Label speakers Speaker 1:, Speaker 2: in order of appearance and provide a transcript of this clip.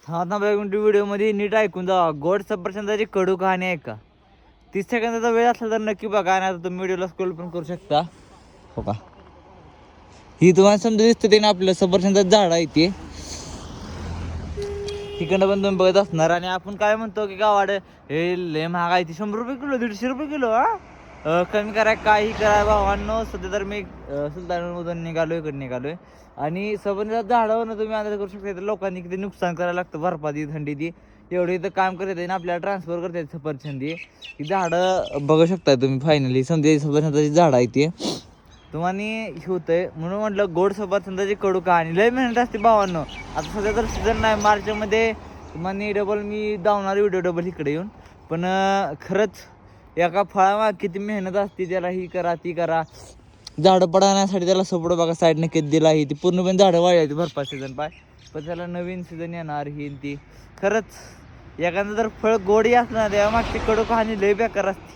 Speaker 1: हा ना व्हिडिओमध्ये नीट ऐकून जा. गोड सफरचंदाची कडू कहाणी आहे का. 30 सेकंदाचा वेळ असला तर नक्की बघा. आणि आता तुम्ही व्हिडिओला स्क्रोल पण करू शकता. हो का, ही तुम्हाला समजा दिसतं ते ना आपलं सफरचंदाचं झाड आहे ते. तिकडं पण तुम्ही बघत असणार. आणि आपण काय म्हणतो की गावाड हे लय महाग आहे ती, 100 रुपये किलो 150 रुपये किलो. कमी करा काही करा भावांनो. सध्या तर मी सुलतानमधून निघालोय, इकडे निघालोय. आणि सफरचंदाचं झाडावर तुम्ही अंदाज करू शकता लोकांनी किती नुकसान करायला लागतं. बर्फाती थंडी ती एवढी इथं काम करत आहे ना, आपल्याला ट्रान्सफर करतात सफरचंदी. ही झाडं बघू शकता तुम्ही. फायनली समजा सफरचंदाची झाड आहे ती तुम्हाला हे होतंय. म्हणून म्हटलं गोड सफरचंदाची कडू कहाणी. लय मेहनत असते भावांनो. आता सध्या तर सीझन नाही, मार्चमध्ये तुम्हाला डबल मी धावणार व्हिडिओ डबल इकडे येऊन. पण खरंच एका फळामाग किती मेहनत असते. त्याला ही करा ती करा. झाडं पडण्यासाठी त्याला सपोर्ट बघा साईडने किती दिला आहे ती. पूर्णपणे झाडं वाढायची भरपास सीझन पाय. पण त्याला नवीन सीझन येणार ही ती. खरंच एखादं जर फळ गोडी असणार तेव्हा मागची कडू कहाणी लय बेकार असते.